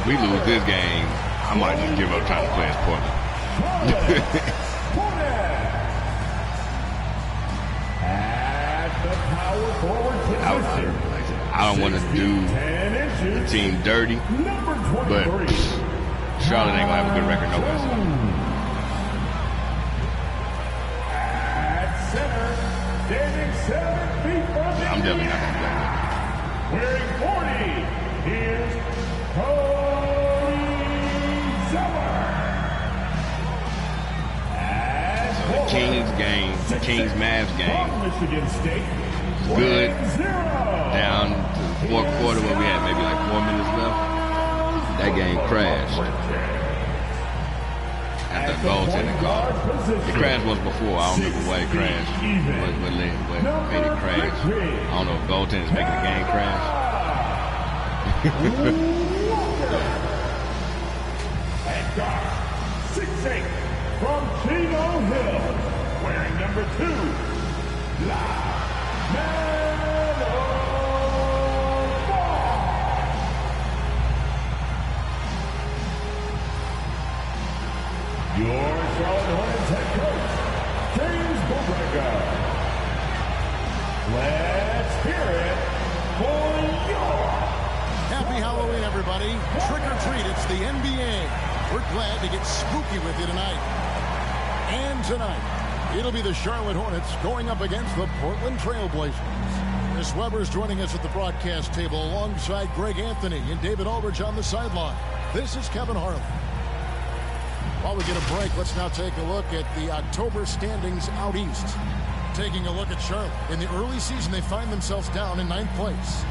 we lose this game, I might just give up trying to play as Portland. I don't want to do the team dirty, but Charlotte ain't gonna have a good record no way. I'm definitely not gonna play that. Wearing 40, here's Cody Zeller. So the Kings game, the Kings Mavs game, Michigan State, good. Down to the fourth quarter when we had maybe like 4 minutes left, that game crashed. After the goaltending call. It crashed once before. I don't remember why it crashed. What made it crash. I don't know if goaltending is making the game crash. And guard, 6'8", from Chino Hill, wearing number 2, your Charlotte Hornets head coach, James Borrego. Let's hear it for your... Happy Halloween, everybody. Trick or treat, it's the NBA. We're glad to get spooky with you tonight. And tonight, it'll be the Charlotte Hornets going up against the Portland Trail Blazers. Chris Webber's joining us at the broadcast table alongside Greg Anthony and David Aldridge on the sideline. This is Kevin Harlan. While we get a break, let's now take a look at the October standings out east. Taking a look at Charlotte. In the early season, they find themselves down in 9th place.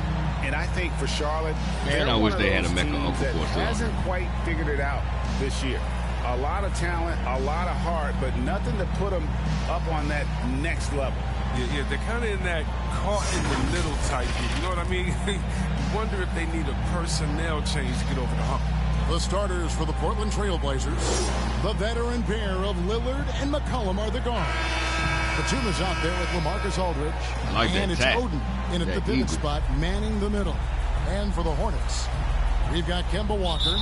And I think for Charlotte, man, I wish they had a Mecca Uncle for hasn't quite figured it out this year. A lot of talent, a lot of heart, but nothing to put them up on that next level. Yeah, they're kind of in that caught in the middle type. You know what I mean? You wonder if they need a personnel change to get over the hump. The starters for the Portland Trail Blazers. The veteran pair of Lillard and McCollum are the guards. Batum is out there with LaMarcus Aldridge. And it's Oden in at the pivot spot, manning the middle. And for the Hornets, we've got Kemba Walker.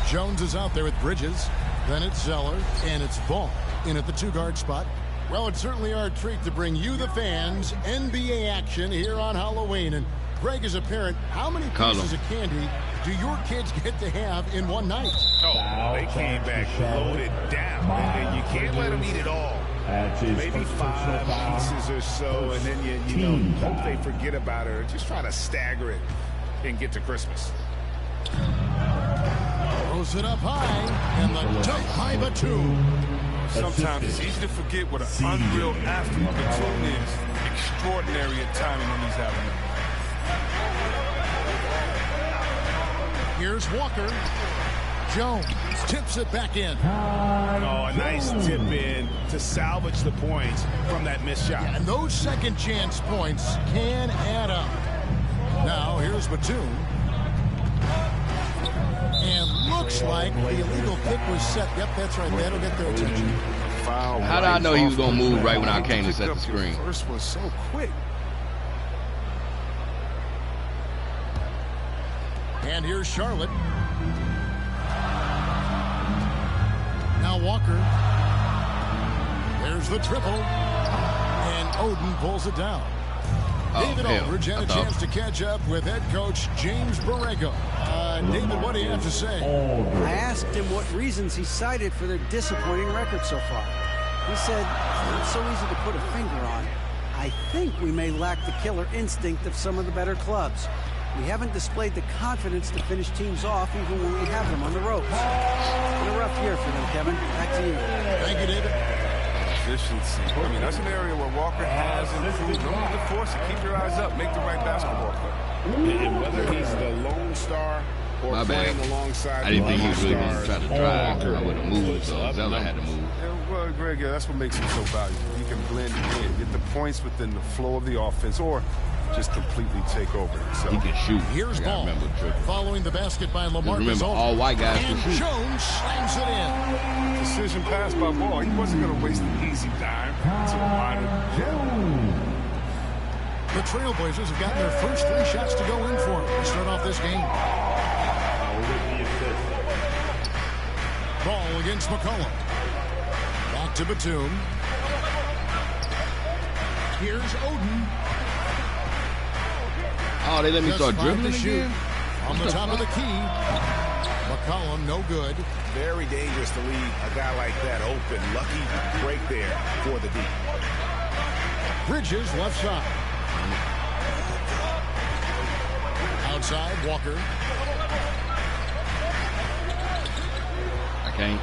Jones is out there with Bridges. Then it's Zeller, and it's Ball in at the 2-guard spot. Well, it's certainly our treat to bring you, the fans, NBA action here on Halloween. And Greg, as a parent, how many pieces of candy do your kids get to have in one night? Oh, they came back loaded down. And you can't let them eat it all. Maybe 5 pieces or so, and then you hope they forget about it or just try to stagger it and get to Christmas. Throws it up high, and the dunk by Batum. Sometimes it's easy to forget what an unreal athlete Batum is. Extraordinary at timing on these avenues. Here's Walker. Jones tips it back in. Oh, a nice tip in to salvage the points from that missed shot. And those second chance points can add up. Now here's Batum. And looks like the illegal kick was set. Yep, that's right. That'll get their attention. How did I know he was going to move right when I came to set the screen? First one so quick. And here's Charlotte. Now Walker. There's the triple. And Oden pulls it down. David Aldridge had a chance to catch up with head coach James Borrego. David, what do you have to say? I asked him what reasons he cited for their disappointing record so far. He said, it's so easy to put a finger on. I think we may lack the killer instinct of some of the better clubs. We haven't displayed the confidence to finish teams off even when we have them on the ropes. It's been a rough year for them, Kevin. Back to you. Thank you, David. Efficiency. I mean, that's an area where Walker has improved. Don't need to force it. Keep your eyes up. Make the right basketball play. And whether he's the lone star or playing alongside I didn't think he was really going to try to drive. I would have moved, so Zeller had to move. Yeah, well, Greg, that's what makes him so valuable. He can blend in, get the points within the flow of the offense, or just completely take over. So he can shoot. Here's Ball. Following the basket by LaMarcus. Remember, all white guys can shoot. Jones slams it in. Decision pass by Ball. He wasn't going to waste an easy dime to remind him. The Trailblazers have gotten their first 3 shots to go in for them to start off this game. With the assist Ball against McCollum. Back to Batum. Here's Oden. Oh, they let me start dribbling again? On the top of the key. McCollum, no good. Very dangerous to leave a guy like that open. Lucky break there for the D. Bridges left side. Outside, Walker. I can't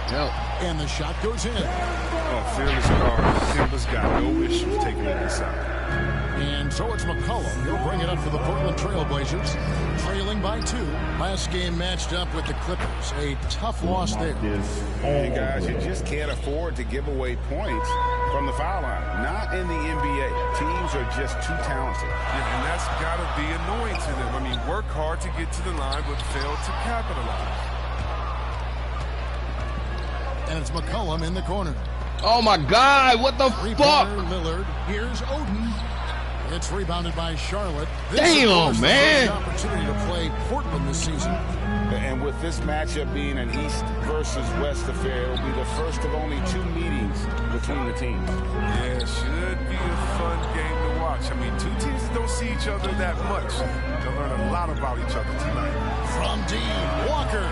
help. And the shot goes in. Oh, fearless guard. Simba's got no issues taking it inside. And so it's McCollum. He'll bring it up for the Portland Trailblazers. Trailing by 2. Last game matched up with the Clippers. A tough loss there. Hey, guys, you just can't afford to give away points from the foul line. Not in the NBA. Teams are just too talented. Yeah, and that's got to be annoying to them. I mean, work hard to get to the line, but fail to capitalize. And it's McCollum in the corner. Oh, my God. What the fuck? Lillard. Here's Oden. It's rebounded by Charlotte. Damn, man. Opportunity to play Portland this season. And with this matchup being an East versus West affair, it'll be the first of only 2 meetings between the teams. Yeah, it should be a fun game to watch. I mean, 2 teams that don't see each other that much. They'll learn a lot about each other tonight. From deep, Walker.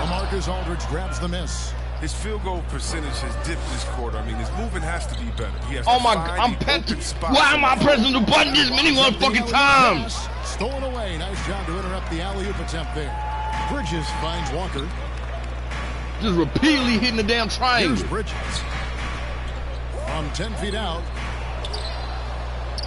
LaMarcus Aldridge grabs the miss. His field goal percentage has dipped this quarter. I mean, his movement has to be better. He has Oh my God, I'm petty. Why am I pressing the button this many fucking times? Stolen away. Nice job to interrupt the alley-oop attempt there. Bridges finds Walker. Just repeatedly hitting the damn triangle. Here's Bridges. From 10 feet out.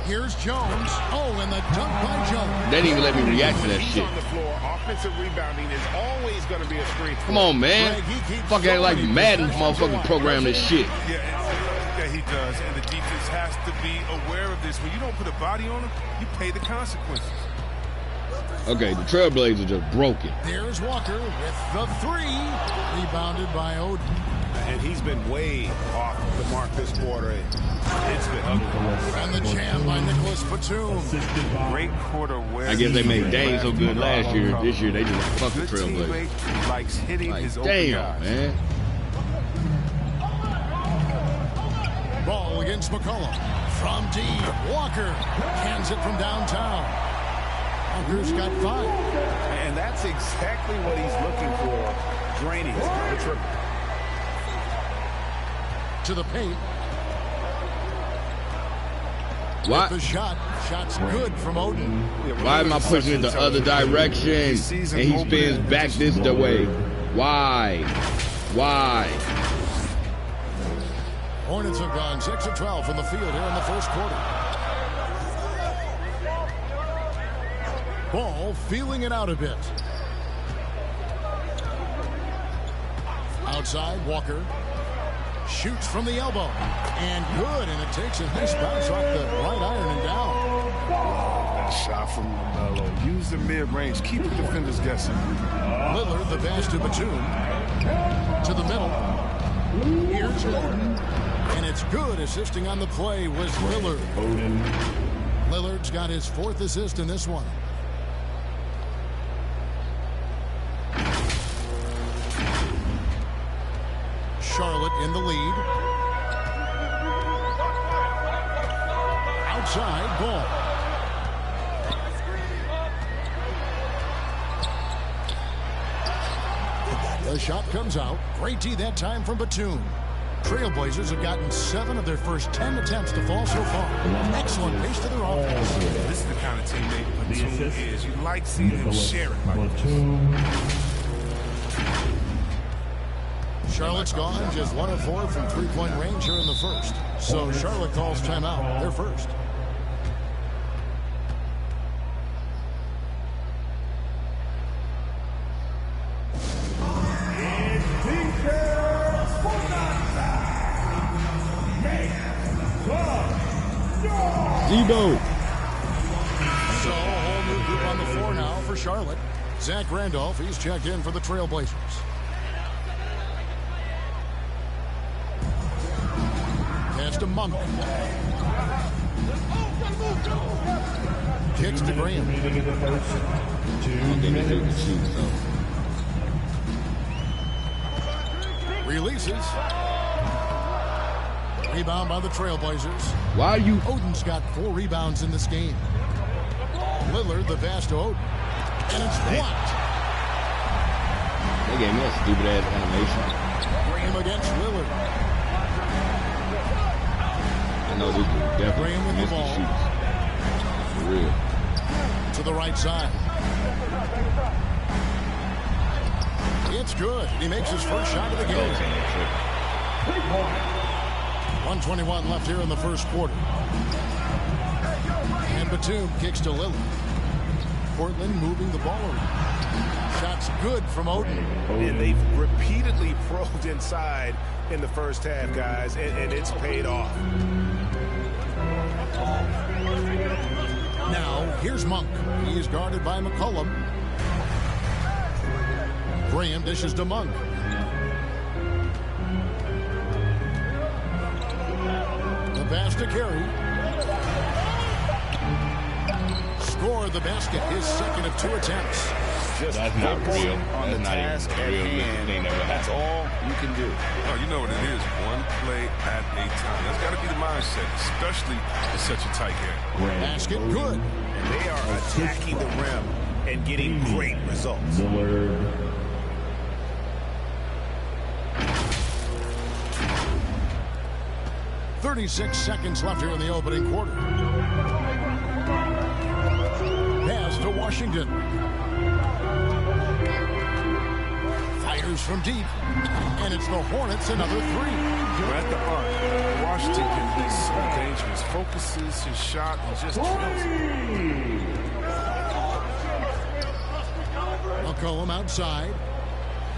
Here's Jones. Oh, and the dunk by Jones. They didn't even let me react to that shit. On the floor, offensive rebounding is always going to be a strength. Come on, man. Fuck act like Madden motherfucking program this shit. Yeah, he does. And the defense has to be aware of this. When you don't put a body on him, you pay the consequences. Okay, the Trailblazers just broke it. There's Walker with the 3. Rebounded by Oden. And he's been way off the mark this quarter. It's been ugly. And the jam by Nicholas Batum. Great quarter where I guess they made Dame so good last year. This year they just fuck the good Trailblazers. teammate likes hitting his open Damn, guys. man. Ball against McCollum. From deep, Walker cans it from downtown. Walker's got 5. And that's exactly what he's looking for. Draining the triple. To the paint. What? The shot's good from Oden. Why am I pushing it the other direction? And he spins back this the way. Why? Why? Hornets have gone 6 of 12 from the field here in the first quarter. Ball feeling it out a bit. Outside, Walker. Shoots from the elbow. And good. And it takes a nice bounce off the right iron and down. That shot from LaMelo. Use the mid-range. Keep the defenders guessing. Lillard, the pass to Batum. To the middle. Here's Oden. And it's good. Assisting on the play was Lillard. Lillard's got his 4th assist in this one. Charlotte in the lead. Outside, Ball. The shot comes out. Great D that time from Batum. Trailblazers have gotten 7 of their first 10 attempts to fall so far. Excellent pace to their offense. This is the kind of teammate Batum is. You like seeing him share it like this. Charlotte's gone just 1 of 4 from 3-point range here in the first. So Charlotte calls timeout. They're first. Debo. So a whole new group on the floor now for Charlotte. Zach Randolph, he's checked in for the Trailblazers. Pass to Monk. Kicks to Graham. Releases. Rebound by the Trailblazers. Why are you? Oden's got 4 rebounds in this game. Lillard, the pass to Oden. And it's blocked. They gave me a stupid ass animation. Graham against Lillard. I know this dude definitely Graham with the missed the ball. shoots. For real. To the right side. It's good. He makes his first shot of the game. 1:21 left here in the first quarter. And Batum kicks to Lillard. Portland moving the ball around. Shots good from Oden. And they've repeatedly probed inside in the first half, guys, and it's paid off. Now, here's Monk. He is guarded by McCollum. Graham dishes to Monk. The pass to Carey. Scored the basket, his second of 2 attempts. Just That's not real. on That's the not task even at real. hand. Thing that would That's happen. all you can do. Oh, you know what it is. One play at a time. That's got to be the mindset, especially in such a tight game. Basket good. And they are attacking the rim and getting great results. 36 seconds left here in the opening quarter. Pass to Washington. Fires from deep. And it's the Hornets, another 3. We're at the arc. Washington can be so dangerous. Focuses his shot and just drills it. McCollum outside.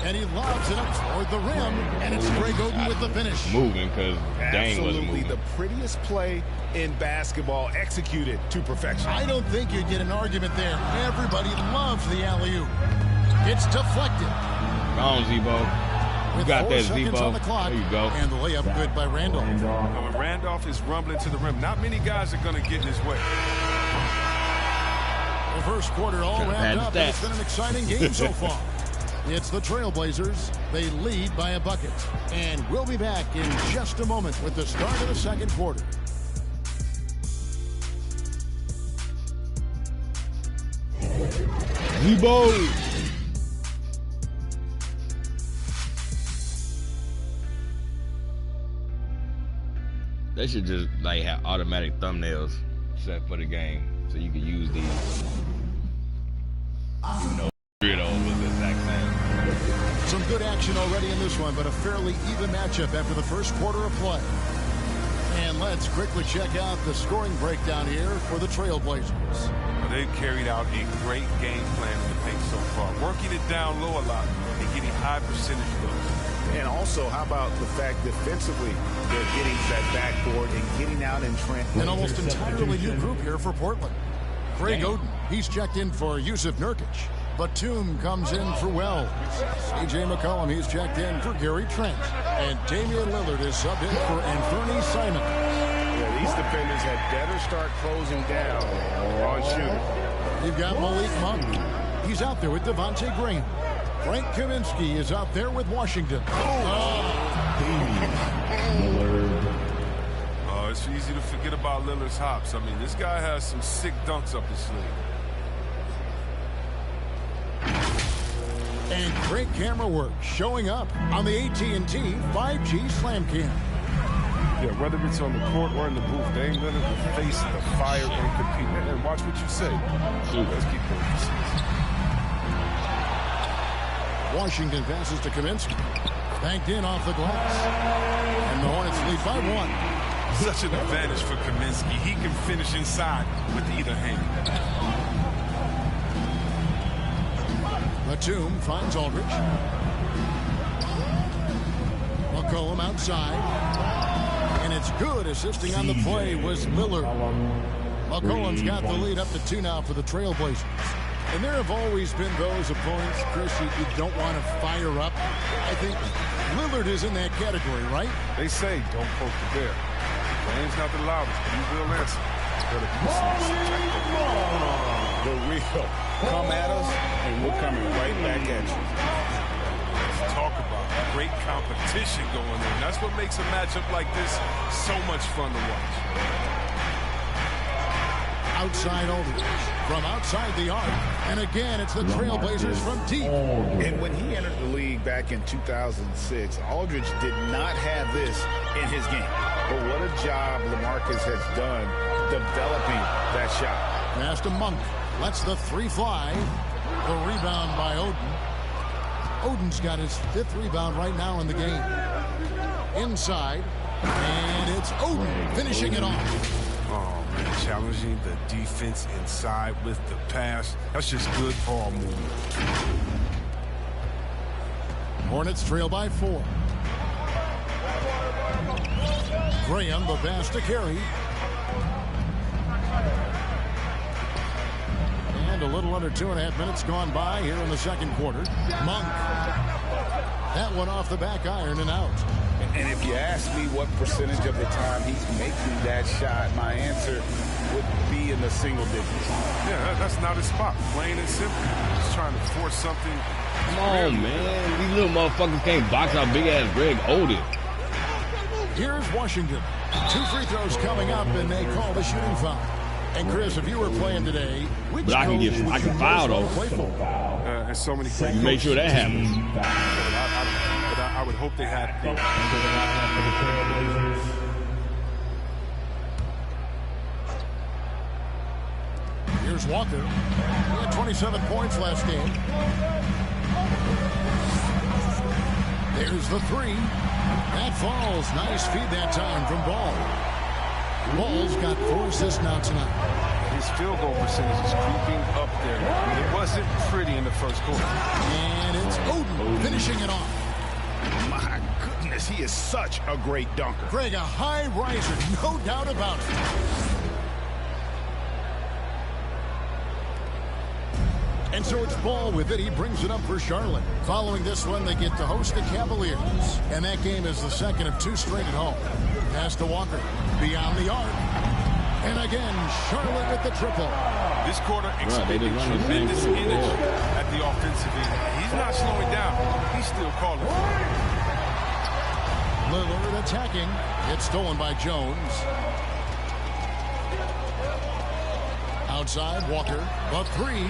And he lobs it up toward the rim. And it's Greg Oden with the finish. Moving because Dang wasn't Absolutely moving. the prettiest play in basketball, executed to perfection. I don't think you'd get an argument there. Everybody loves the alley-oop. It's deflected. Go on, Zebo. You With got 4 that, seconds on the Zebo. clock. There you go. And the layup good by Randolph. When Randolph is rumbling to the rim, not many guys are going to get in his way. The first quarter all Could've had wrapped up, that. and it's been an exciting game so far. It's the Trailblazers. They lead by a bucket. And we'll be back in just a moment with the start of the second quarter. Zebo. They should just like have automatic thumbnails set for the game so you can use these. You know, weirdos with the exact same. Some good action already in this one, but a fairly even matchup after the first quarter of play. And let's quickly check out the scoring breakdown here for the Trailblazers. They've carried out a great game plan in the paint so far, working it down low a lot and getting high percentage looks. And also, how about the fact defensively, they're getting to that backboard and getting out in transition. An almost entirely new group here for Portland. Greg Oden, he's checked in for Yusuf Nurkic. Batum comes in for Wells. C.J. McCollum, he's checked in for Gary Trent. And Damian Lillard is subbed in for Anthony Simon. Yeah, these defenders had better start closing down on shooting. You've got Malik Monk. He's out there with Devontae Graham. Frank Kaminsky is out there with Washington. It's easy to forget about Lillard's hops. I mean, this guy has some sick dunks up his sleeve. And great camera work showing up on the AT&T 5G Slam Cam. Yeah, whether it's on the court or in the booth, Dame Lillard will face the fire and compete. And watch what you say. Let's keep going. Washington passes to Kaminsky. Banked in off the glass. And the Hornets lead by 1. Such an advantage for Kaminsky. He can finish inside with either hand. Batum finds Aldridge. McCollum outside. And it's good. Assisting on the play was Lillard. McCollum's got the lead up to 2 now for the Trailblazers. And there have always been those opponents, Chris, you don't want to fire up. I think Lillard is in that category, right? They say don't poke the bear. Dame's not the loudest, but he will answer. The real. Come at us, and we're coming right back at you. Talk about great competition going on. That's what makes a matchup like this so much fun to watch. Outside Aldridge from outside the arc. And again, it's the Trailblazers from deep. And when he entered the league back in 2006, Aldridge did not have this in his game. But what a job LaMarcus has done developing that shot. Pass to Monk. Lets the three fly. The rebound by Oden. Oden's got his 5th rebound right now in the game. Inside. And it's Oden finishing it off. Oh, man, challenging the defense inside with the pass. That's just good ball movement. Hornets trail by 4. Graham, the pass to Carey. And a little under 2.5 minutes gone by here in the second quarter. Monk. That one off the back iron and out. And if you ask me what percentage of the time he's making that shot, my answer would be in the single digits. Yeah, that's not his spot. Plain and simple. He's trying to force something. Come on, man. These little motherfuckers can't box out big-ass Greg Oden. Here's Washington. 2 free throws coming up, and they call the shooting foul. And Chris, if you were playing today, which but I can foul though. And so many free you make sure that happens. But I would hope they had. Here's Walker. He had 27 points last game. There's the 3. That falls. Nice feed that time from Ball. Ball's got 4 assists now tonight. His field goal percentage is creeping up there. I mean, it wasn't pretty in the first quarter. And it's Oden finishing it off. My goodness, he is such a great dunker. Greg, a high riser, no doubt about it. And so it's Ball with it. He brings it up for Charlotte. Following this one, they get to host the Cavaliers. And that game is the second of 2 straight at home. Pass to Walker. Beyond the arc. And again, Charlotte with the triple. This quarter exhibited tremendous energy at the offensive end. He's not slowing down. He's still calling for it. Lillard attacking. It's stolen by Jones. Outside, Walker. The 3.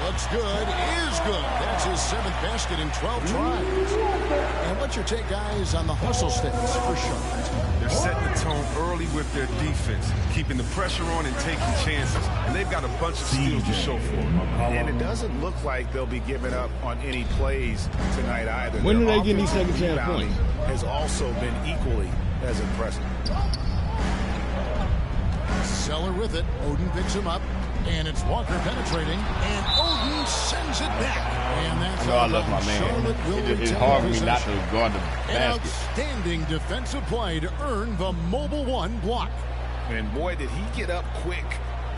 Looks good. Is good. That's his 7th basket in 12 tries. And what's your take, guys, on the hustle stats for Charlotte? They're setting the tone early with their defense, keeping the pressure on and taking chances. And they've got a bunch of steals to show for it. And it doesn't look like they'll be giving up on any plays tonight either. When do they get these second chance points? Has also been equally as impressive. Zeller with it. Oden picks him up. And it's Walker penetrating. And Oden sends it back. And that's I love my man. It's hard for me not to guard the basket. An outstanding defensive play to earn the Mobile 1 block. And boy, did he get up quick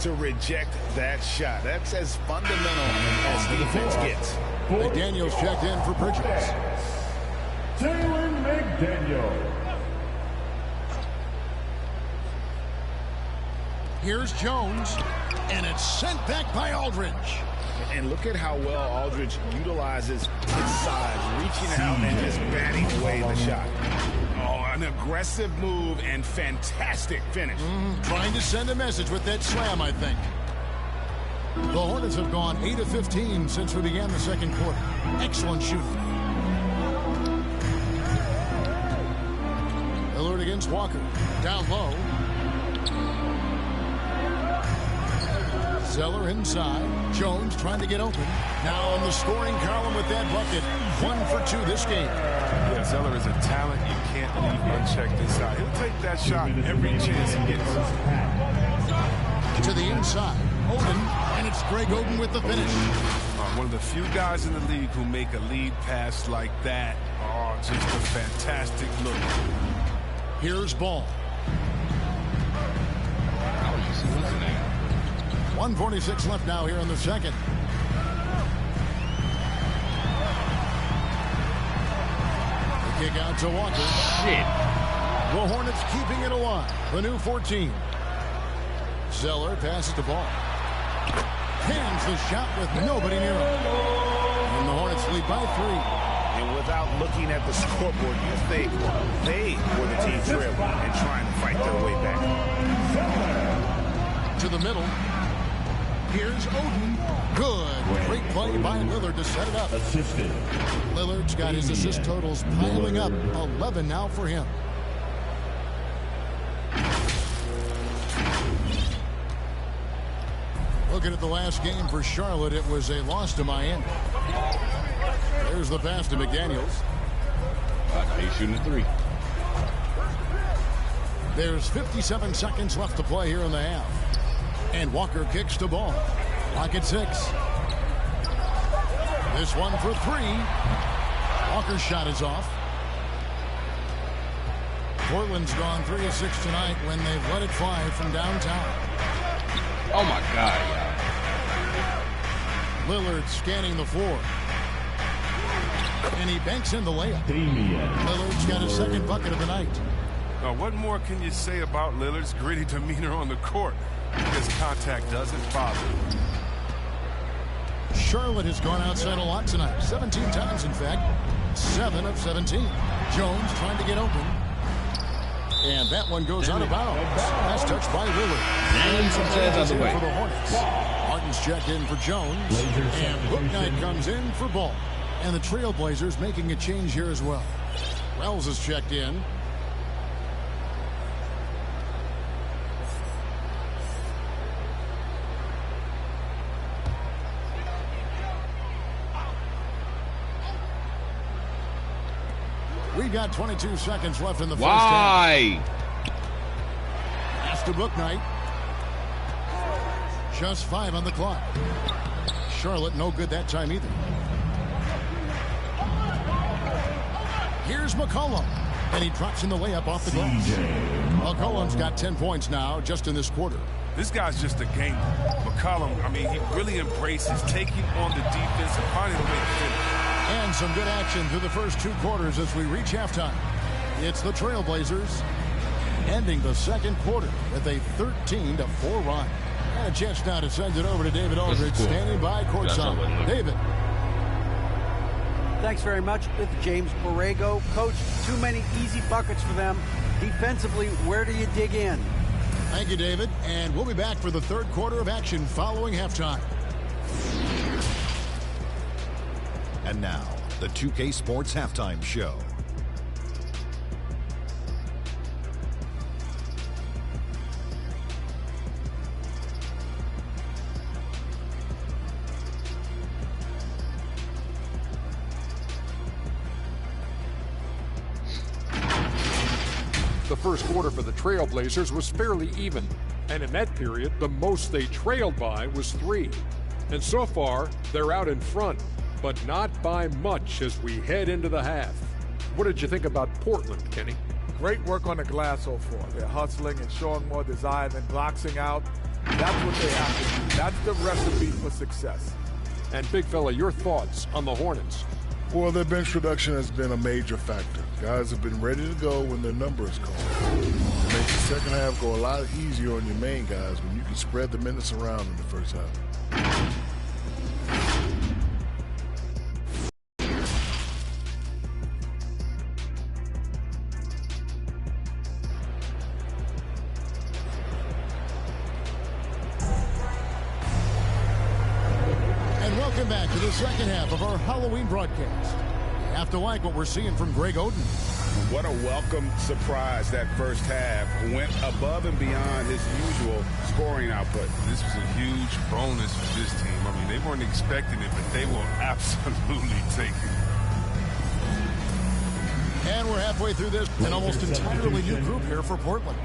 to reject that shot. That's as fundamental as defense gets. McDaniels checked in for Bridges. Jalen McDaniels. Here's Jones, and it's sent back by Aldridge. And look at how well Aldridge utilizes his size, reaching out and just batting away the shot. Oh, an aggressive move and fantastic finish. Trying to send a message with that slam, I think. The Hornets have gone 8 of 15 since we began the second quarter. Excellent shooting. Lillard against Walker. Down low. Zeller inside. Jones trying to get open. Now on the scoring column with that bucket. 1 for 2 this game. Yeah, Zeller is a talent you can't leave unchecked inside. He'll take that shot every chance he gets. To the inside. Oden, and it's Greg Oden with the finish. One of the few guys in the league who make a lead pass like that. Oh, just a fantastic look. Here's Ball. 1:46 left now here in the second. The kick out to Walker. Shit. The Hornets keeping it alive. The new 14. Zeller passes the ball. Hands the shot with nobody near him. And the Hornets lead by 3. And without looking at the scoreboard, you think they were the team trailing and trying to fight their way back. To the middle. Here's Oden. Good. Great play by Lillard to set it up. Lillard's got his assist totals piling up. 11 now for him. Looking at the last game for Charlotte, it was a loss to Miami. There's the pass to McDaniels. He's shooting a three. There's 57 seconds left to play here in the half. And Walker kicks the ball. Lock at 6. This one for 3. Walker's shot is off. Portland's gone 3 of 6 tonight when they've let it fly from downtown. Oh, my God. Lillard scanning the floor. And he banks in the layup. Lillard's got his second bucket of the night. Now, what more can you say about Lillard's gritty demeanor on the court? His contact doesn't bother. Charlotte has gone outside a lot tonight. 17 times, in fact. 7 of 17. Jones trying to get open. And that one goes out of bounds. That's touched by Lillard. And some says out the way. For the Hornets. Martin's checked in for Jones. And Booknight comes in for Ball. And the Trailblazers making a change here as well. Wells is checked in. We've got 22 seconds left in the first half. Pass to Booknight. Just 5 on the clock. Charlotte no good that time either. Here's McCollum. And he drops in the layup off the glass. McCollum's got 10 points now just in this quarter. This guy's just a gamer. McCollum, I mean, he really embraces taking on the defense and finding a way to finish. And some good action through the first 2 quarters as we reach halftime. It's the Trailblazers ending the second quarter with a 13-4 run. And a chance now to send it over to David Aldridge, standing by courtside. David. Thanks very much with James Borrego. Coach, too many easy buckets for them. Defensively, where do you dig in? Thank you, David. And we'll be back for the third quarter of action following halftime. And now, the 2K Sports Halftime Show. The first quarter for the Trailblazers was fairly even, and in that period, the most they trailed by was 3. And so far, they're out in front, but not by much as we head into the half. What did you think about Portland, Kenny? Great work on the glass so far. They're hustling and showing more desire than boxing out. That's what they have to do. That's the recipe for success. And big fella, your thoughts on the Hornets? Well, their bench production has been a major factor. Guys have been ready to go when their number is called. It makes the second half go a lot easier on your main guys when you can spread the minutes around in the first half. And welcome back to the second half of our Halloween broadcast. You have to like what we're seeing from Greg Oden. What a welcome surprise that first half. Went above and beyond his usual scoring output. This was a huge bonus for this team. I mean, they weren't expecting it, but they will absolutely take it. And we're halfway through this. An almost entirely new group here for Portland.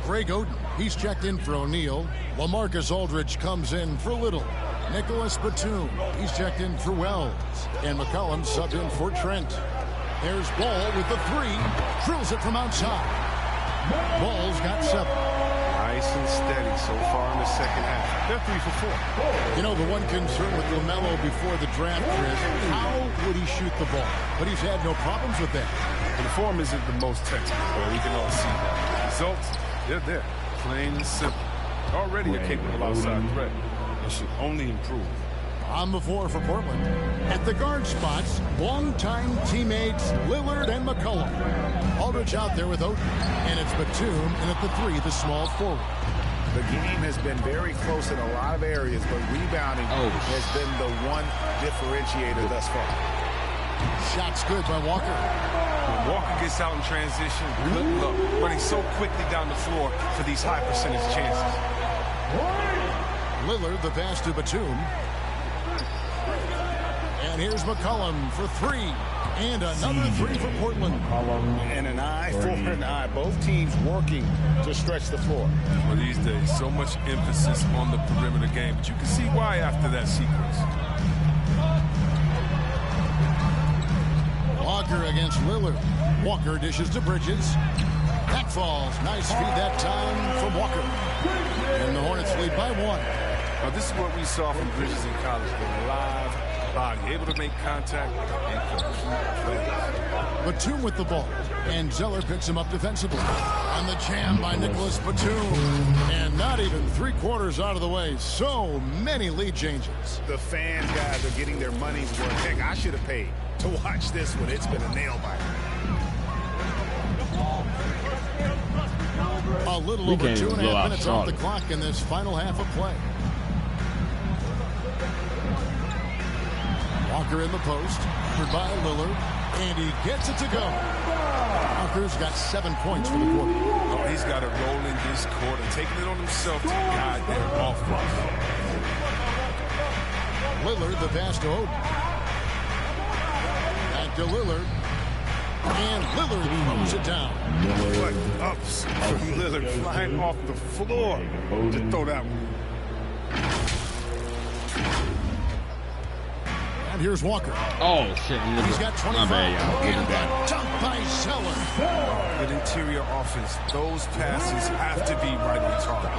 Greg Oden, he's checked in for O'Neal. LaMarcus Aldridge comes in for Little. Nicholas Batum, he's checked in for Wells. And McCollum subbed in for Trent. There's Ball with the 3. Drills it from outside. Ball's got 7. Nice and steady so far in the second half. They're 3 for 4. You know, the one concern with LaMelo before the draft, Chris, how would he shoot the ball? But he's had no problems with that. And the form isn't the most textbook, we can all see that. The results, they're there. Plain and simple. Already a capable outside threat. It should only improve. On the floor for Portland. At the guard spots, longtime teammates Lillard and McCollum. Aldridge out there with Oden. And it's Batum, and at the 3, the small forward. The game has been very close in a lot of areas, but rebounding has been the one differentiator thus far. Shot's good by Walker. When Walker gets out in transition, good luck. Running so quickly down the floor for these high percentage chances. Lillard, the pass to Batum. And here's McCollum for 3. And another 3 for Portland. And an eye for an eye. Both teams working to stretch the floor. Well, these days, so much emphasis on the perimeter game, but you can see why after that sequence. Walker against Lillard. Walker dishes to Bridges. That falls. Nice feed that time from Walker. And the Hornets lead by 1. Now, this is what we saw from Bridges in college. The live body, able to make contact and complete plays. Batum with the ball. And Zeller picks him up defensively. On the jam by Nicholas Batum. And not even 3/4 out of the way. So many lead changes. The fans, guys, are getting their money's worth. Heck, I should have paid to watch this one. It's been a nail biter. A little over 2.5 minutes off the clock in this final half of play. Walker in the post, covered by Lillard, and he gets it to go. Walker's got 7 points for the quarter. Oh, he's got a role in this quarter, taking it on himself to guide their offense. Lillard, the pass to Oden. Back to Lillard. And Lillard throws it down. What ups from Lillard flying off the floor to throw that one. And here's Walker. Oh, shit. He's got 25. And dunk by Zeller. Good interior offense. Those passes have to be right on target.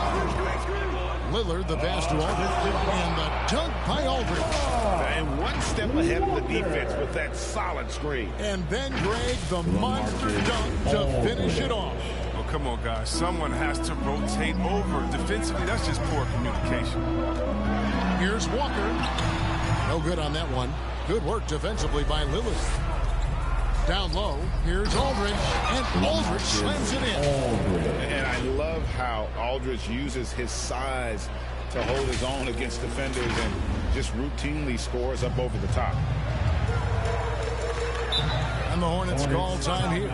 Lillard, the pass to Aldridge. And the dunk by Aldridge. And one step ahead of the defense with that solid screen. And then Greg, the monster dunk to finish it off. Oh, come on, guys. Someone has to rotate over. Defensively, that's just poor communication. Here's Walker. No good on that one. Good work defensively by Lillard. Down low, here's Aldridge, and Aldridge slams it in. And I love how Aldridge uses his size to hold his own against defenders and just routinely scores up over the top. And the Hornets call time here.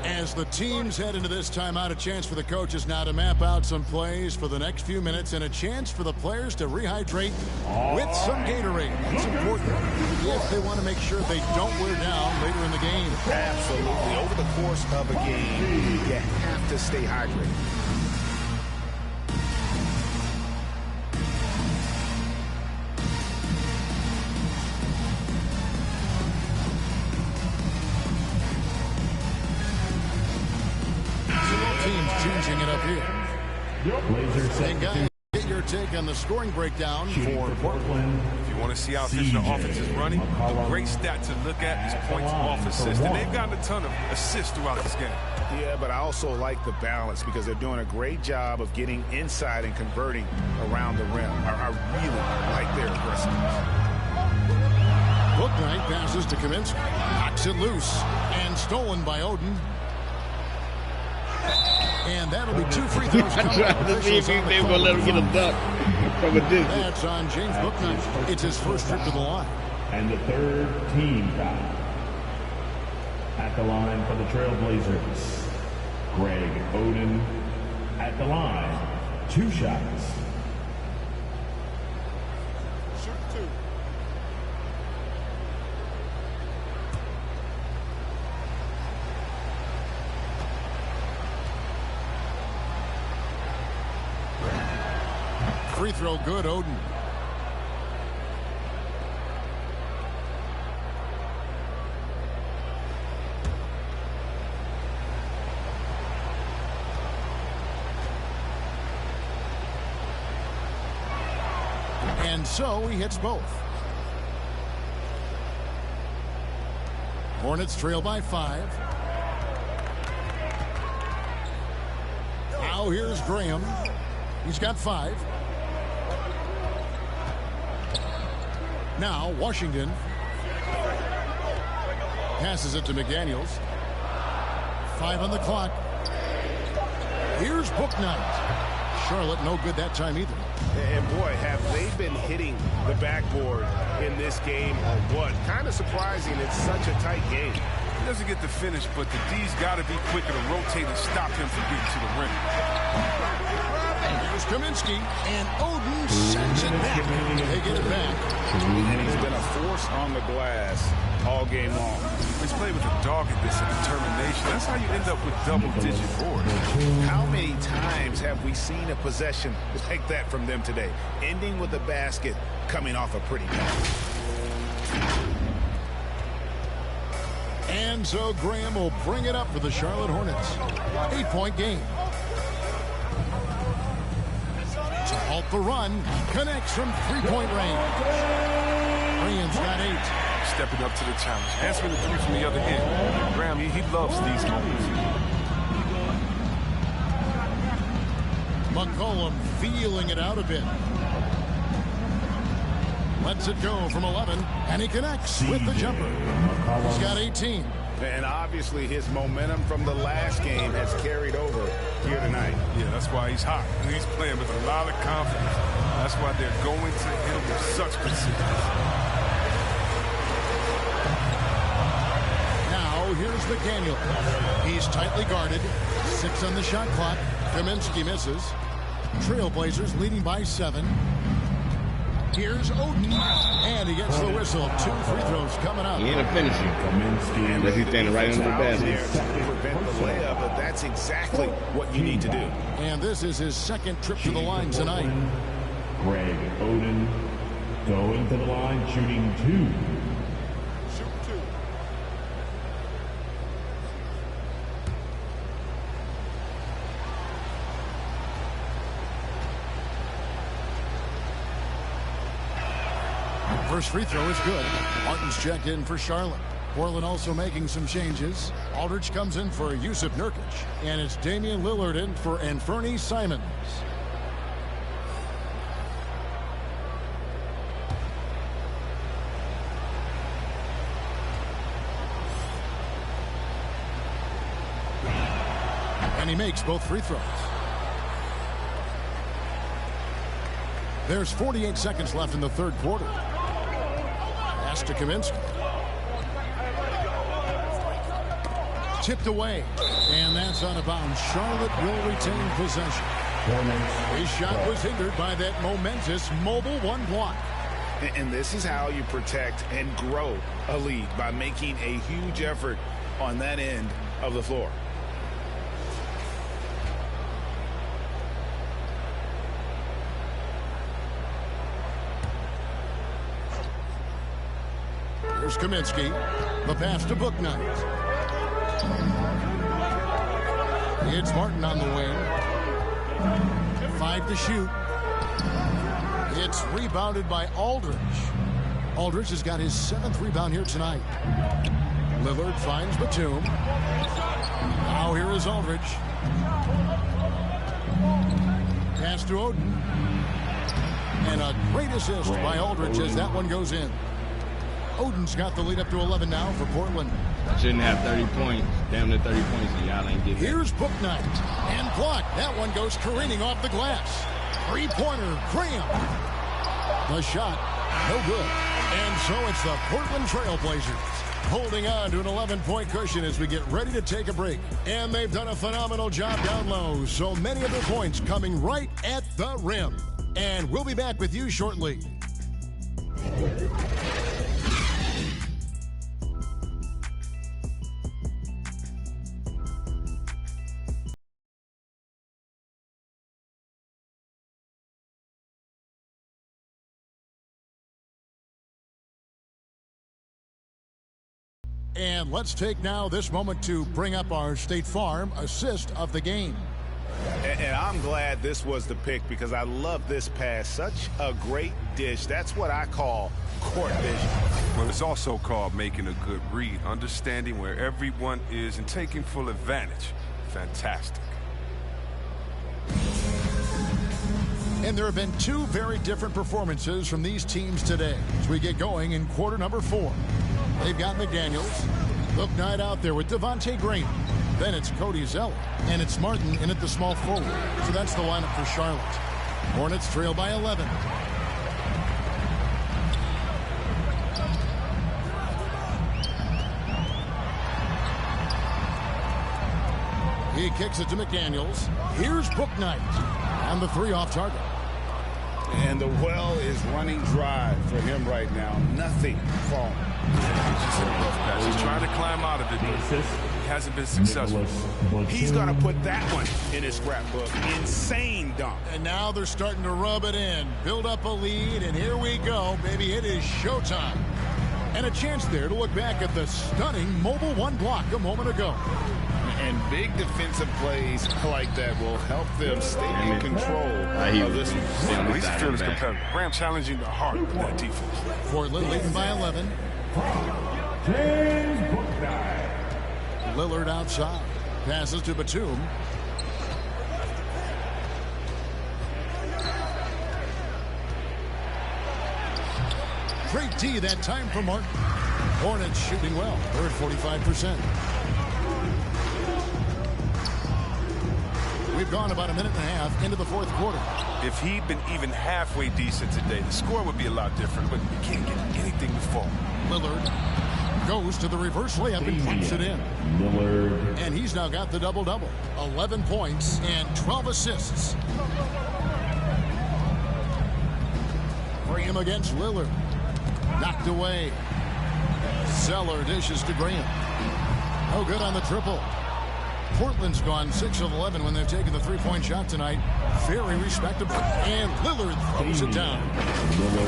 As the teams head into this timeout, a chance for the coaches now to map out some plays for the next few minutes and a chance for the players to rehydrate with some Gatorade. It's important if they want to make sure they don't wear down later in the game. Absolutely. Over the course of a game, you have to stay hydrated. Changing it up here. Hey guys, get your take on the scoring breakdown for Portland. If you want to see how efficient the offense is running, a great stat to look at is points off assists. And they've gotten a ton of assists throughout this game. Yeah, but I also like the balance because they're doing a great job of getting inside and converting around the rim. I really like their aggressiveness. Bouknight passes to Kaminsky. Knocks it loose and stolen by Oden. And that'll be 2 free throws. I'm trying to see if they were going to let him get a dunk from a distance. That's on James Bouknight. It's his first trip to the line. And the third team foul. At the line for the Trailblazers, Greg Oden at the line. 2 shots. Free throw good, Oden. And so he hits both. Hornets trail by 5. Now here's Graham. He's got 5. Now Washington passes it to McDaniels. 5 on the clock. Here's Booknight. Charlotte no good that time either. And boy, have they been hitting the backboard in this game or what? Kind of surprising. It's such a tight game. He doesn't get the finish, but the D's got to be quicker to rotate and stop him from getting to the rim. Here's Kaminsky, and Oden sends it back. They get it back. He's been a force on the glass all game long. He's played with a doggedness and determination. That's how you end up with double-digit boards. How many times have we seen a possession like that from them today? Ending with a basket, coming off a pretty pass. And so Graham will bring it up for the Charlotte Hornets. 8-point game. To halt the run, connects from 3-point range. Graham's got 8. Stepping up to the challenge, answering the 3 from the other end. Graham, he loves these moments. McCollum feeling it out a bit. Lets it go from 11, and he connects with the jumper. He's got 18. And obviously his momentum from the last game has carried over here tonight. Yeah, that's why he's hot. And he's playing with a lot of confidence. That's why they're going to him with such precision. Here's McDaniel. He's tightly guarded. 6 on the shot clock. Kaminsky misses. Trailblazers leading by 7. Here's Oden. And he gets the whistle. 2 free throws coming up. He ain't a finisher. Unless he's standing right under the basket. Prevent the layup, but that's exactly what you need to do. And this is his second trip to the line tonight. Greg Oden going to the line, shooting 2. First free throw is good. Martin's checked in for Charlotte. Portland also making some changes. Aldridge comes in for Yusuf Nurkic. And it's Damian Lillard in for Anfernee Simons. And he makes both free throws. There's 48 seconds left in the third quarter. Pass to Kaminsky. Tipped away. And that's out of bounds. Charlotte will retain possession. His shot was hindered by that momentous mobile 1 block. And this is how you protect and grow a lead, by making a huge effort on that end of the floor. Here's Kaminsky. The pass to Booknight. It's Martin on the wing. 5 to shoot. It's rebounded by Aldridge. Aldridge has got his 7th rebound here tonight. Lillard finds Batum. Now here is Aldridge. Pass to Oden. And a great assist by Aldridge as that one goes in. Oden's got the lead up to 11 now for Portland. Shouldn't have 30 points. Damn near 30 points, and y'all ain't getting it. Here's Booknight. And blocked. That one goes careening off the glass. 3-pointer, Graham. The shot, no good. And so it's the Portland Trailblazers holding on to an 11-point cushion as we get ready to take a break. And they've done a phenomenal job down low. So many of their points coming right at the rim. And we'll be back with you shortly. And let's take now this moment to bring up our State Farm assist of the game. And I'm glad this was the pick, because I love this pass. Such a great dish. That's what I call court vision. Well, it's also called making a good read, understanding where everyone is and taking full advantage. Fantastic. And there have been two very different performances from these teams today as we get going in quarter number 4. They've got McDaniels, Bouknight out there with Devontae Graham. Then it's Cody Zeller, and it's Martin in at the small forward. So that's the lineup for Charlotte. Hornets trail by 11. He kicks it to McDaniels. Here's Bouknight. And the 3 off target. And the well is running dry for him right now. Nothing falling. He's trying to climb out of it, but he hasn't been successful. He's going to put that one in his scrapbook. Insane dunk. And now they're starting to rub it in. Build up a lead, and here we go. Baby, it is showtime. And a chance there to look back at the stunning Mobile 1 block a moment ago. And big defensive plays like that will help them stay in control of this one. He's fearless competitor. Graham challenging the heart of that defense. Portland leading by 11. Lillard outside. Passes to Batum. Great D that time for Martin. Hornets shooting well. They're at 45%. We've gone about a minute and a half into the 4th quarter. If he'd been even halfway decent today, the score would be a lot different, but you can't get anything to fall. Lillard goes to the reverse layup and clamps it in. Lillard. And he's now got the double-double. 11 points and 12 assists. Graham against Lillard. Knocked away. Zeller dishes to Graham. No good on the triple. Portland's gone 6 of 11 when they've taken the 3-point shot tonight. Very respectable. And Lillard throws it down.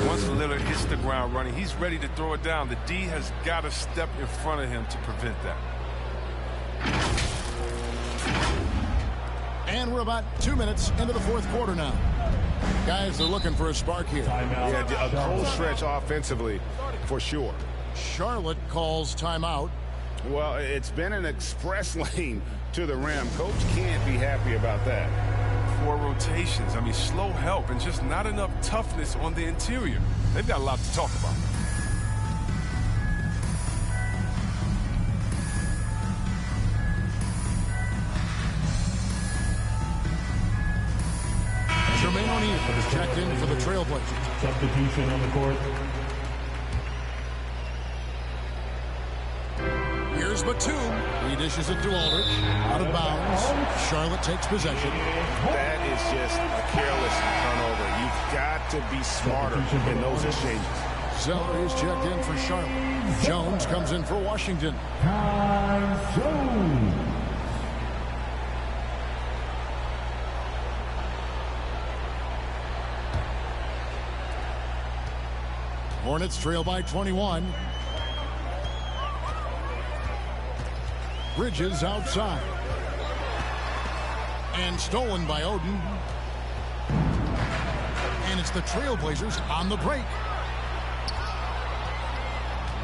Once Lillard hits the ground running, he's ready to throw it down. The D has got to step in front of him to prevent that. And we're about 2 minutes into the 4th quarter now. Guys, they're looking for a spark here. Yeah, a cold stretch offensively for sure. Charlotte calls timeout. Well, it's been an express lane to the rim. Coach can't be happy about that. 4 rotations. I mean, slow help and just not enough toughness on the interior. They've got a lot to talk about. Jermaine O'Neal is checked in for the Trailblazers. Substitution on the court. Here's Batum. He dishes it to Aldridge. Out of bounds. Charlotte takes possession. That is just a careless turnover. You've got to be smarter in those exchanges. Zeller is checked in for Charlotte. Jones comes in for Washington. Jones. Hornets trail by 21. Bridges outside. And stolen by Oden. And it's the Trailblazers on the break.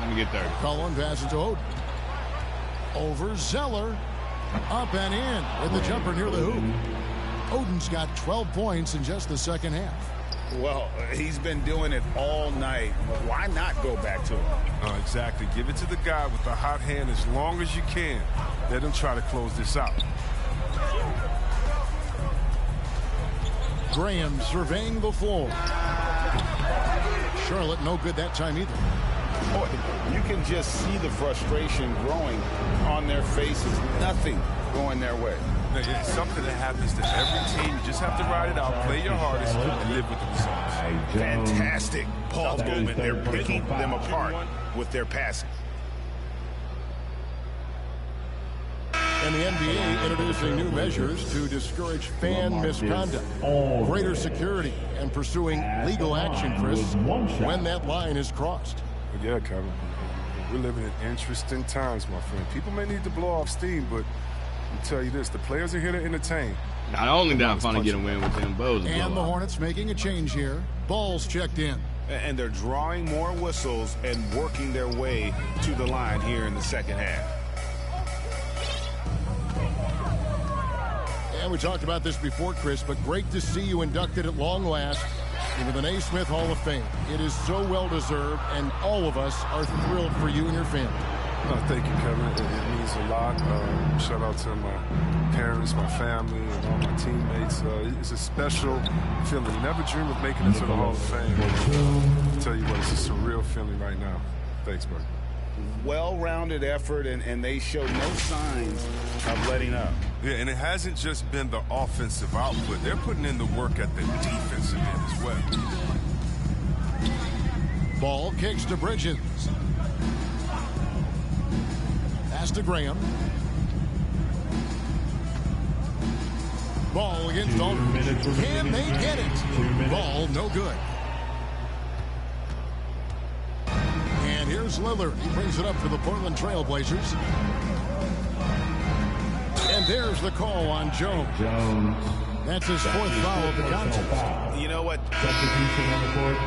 Let me get there. Cullen passes to Oden. Over Zeller. Up and in with the jumper near the hoop. Oden's got 12 points in just the second half. Well, he's been doing it all night. Why not go back to him? Exactly. Give it to the guy with the hot hand as long as you can. Let him try to close this out. Graham surveying the floor. Charlotte no good that time either. Boy, you can just see the frustration growing on their faces. Nothing going their way. It's something that happens to every team. You just have to ride it out, play your hardest, and live with the results. Fantastic ball movement. They're picking them apart with their passing. And the NBA introducing new measures to discourage fan misconduct, greater security, and pursuing legal action, Chris, when that line is crossed. Yeah, Kevin. We're living in interesting times, my friend. People may need to blow off steam, but I'll tell you this, the players are here to entertain. Not only did I finally get a win with them bows. And the Hornets making a change here. Ball's checked in. And they're drawing more whistles and working their way to the line here in the second half. And we talked about this before, Chris, but great to see you inducted at long last into the Naismith Hall of Fame. It is so well-deserved, and all of us are thrilled for you and your family. Oh, thank you, Kevin. It means a lot. Shout out to my parents, my family, and all my teammates. It's a special feeling. Never dream of making it to the Hall of Fame. I'll tell you what, it's a surreal feeling right now. Thanks, buddy. Well-rounded effort, and they show no signs of letting up. Yeah, and it hasn't just been the offensive output. They're putting in the work at the defensive end as well. Ball kicks to Bridges. Pass to Graham. Ball against Aldridge. Can they get it? Ball no good. And here's Lillard. He brings it up for the Portland Trail Blazers. And there's the call on Jones. That's his fourth foul of the contest. You know what? Substitution on the court.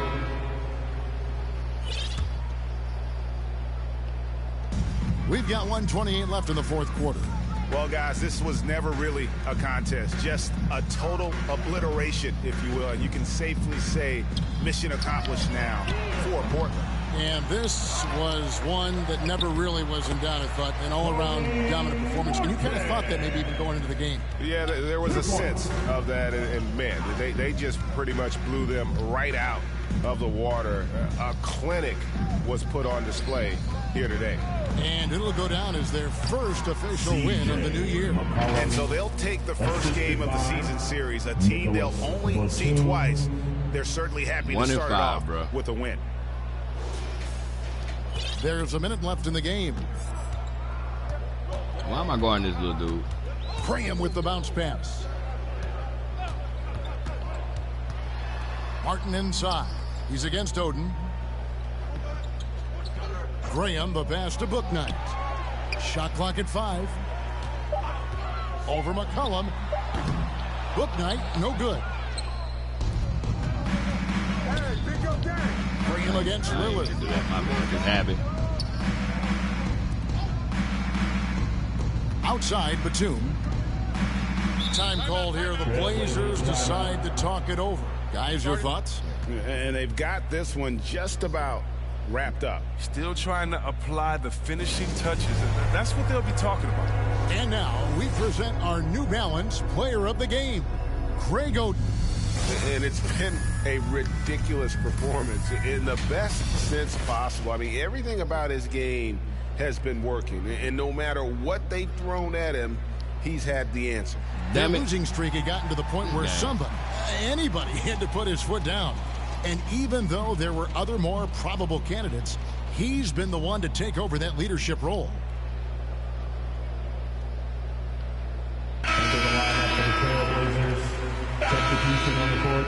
We've got 1:28 left in the fourth quarter. Well, guys, this was never really a contest. Just a total obliteration, if you will. And you can safely say mission accomplished now for Portland. And this was one that never really was in doubt, I thought, an all-around dominant performance. And you kind of thought that maybe even going into the game. Yeah, there was a sense of that. And man, they just pretty much blew them right out of the water. A clinic was put on display here today. And it'll go down as their first official win of the new year. And so they'll take the first game of the season series, a team they'll only see twice. They're certainly happy to start off with a win. There's a minute left in the game. Why am I guarding this little dude? Graham with the bounce pass. Martin inside. He's against Oden. Graham, the pass to Booknight. Shot clock at 5. Over McCollum. Booknight, no good. Graham against Lillard. Just habit. Outside, Batum. Time called here. The Blazers decide to talk it over. Guys, your thoughts? And they've got this one just about wrapped up. Still trying to apply the finishing touches. That's what they'll be talking about. And now we present our New Balance Player of the Game, Greg Oden. And it's been a ridiculous performance in the best sense possible. I mean, everything about his game has been working. And no matter what they've thrown at him, he's had the answer. That losing streak had gotten to the point where anybody had to put his foot down. And even though there were other more probable candidates, he's been the one to take over that leadership role. Into the lineup for the Trailblazers. Substitution on the court.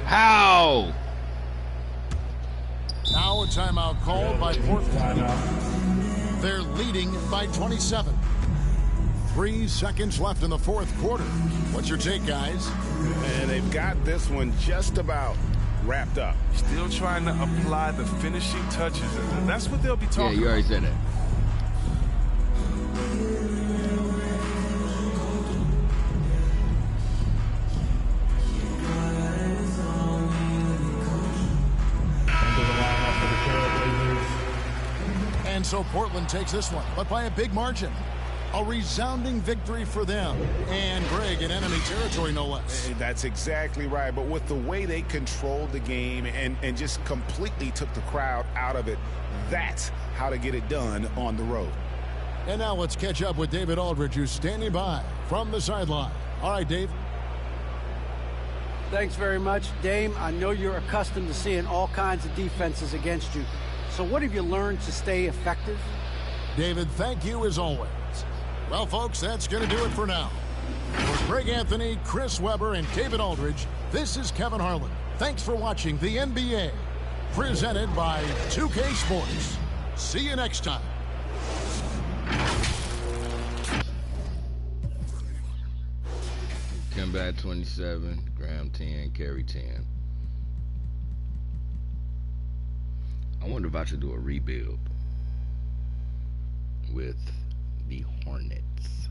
How? Now a timeout called by Portland. They're leading by 27. 3 seconds left in the fourth quarter. What's your take, guys? And they've got this one just about wrapped up. Still trying to apply the finishing touches. And that's what they'll be talking about. Yeah, you already said that. And so Portland takes this one, but by a big margin. A resounding victory for them. And Greg, in enemy territory, no less. That's exactly right. But with the way they controlled the game and just completely took the crowd out of it, that's how to get it done on the road. And now let's catch up with David Aldridge, who's standing by from the sideline. All right, Dave. Thanks very much, Dame. I know you're accustomed to seeing all kinds of defenses against you. So what have you learned to stay effective? David, thank you as always. Well, folks, that's going to do it for now. For Greg Anthony, Chris Webber, and David Aldridge, this is Kevin Harlan. Thanks for watching the NBA, presented by 2K Sports. See you next time. Kemba 27, Graham 10, Carey 10. I wonder if I should do a rebuild with the Hornets.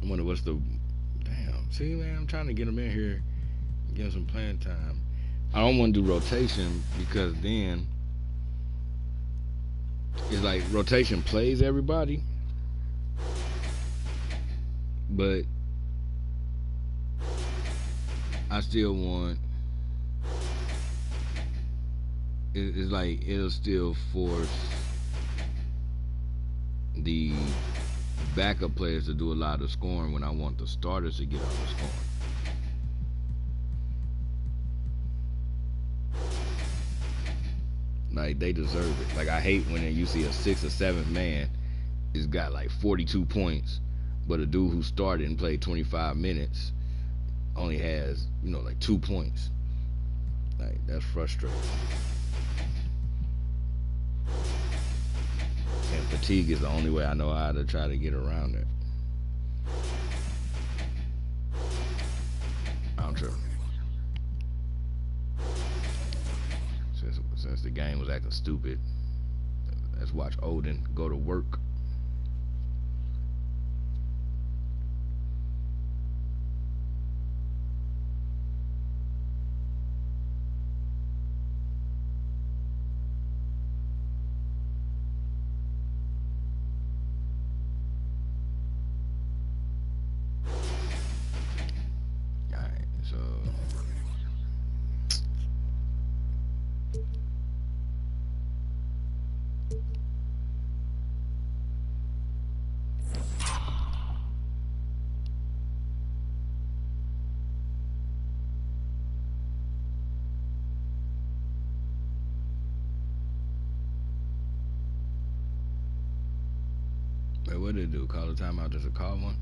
I wonder what's the damn. See, man, I'm trying to get him in here, give him some playing time. I don't want to do rotation because then it's like rotation plays everybody, but I still want. It's like it'll still force the backup players to do a lot of scoring when I want the starters to get all the scoring. Like, they deserve it. Like, I hate when you see a 6th or 7th man has got like 42 points, but a dude who started and played 25 minutes only has, you know, like 2 points. Like, that's frustrating. And fatigue is the only way I know how to try to get around it. I'm sure. Since the game was acting stupid, let's watch Odin go to work. Wait, what did it do? Call a timeout just to call one?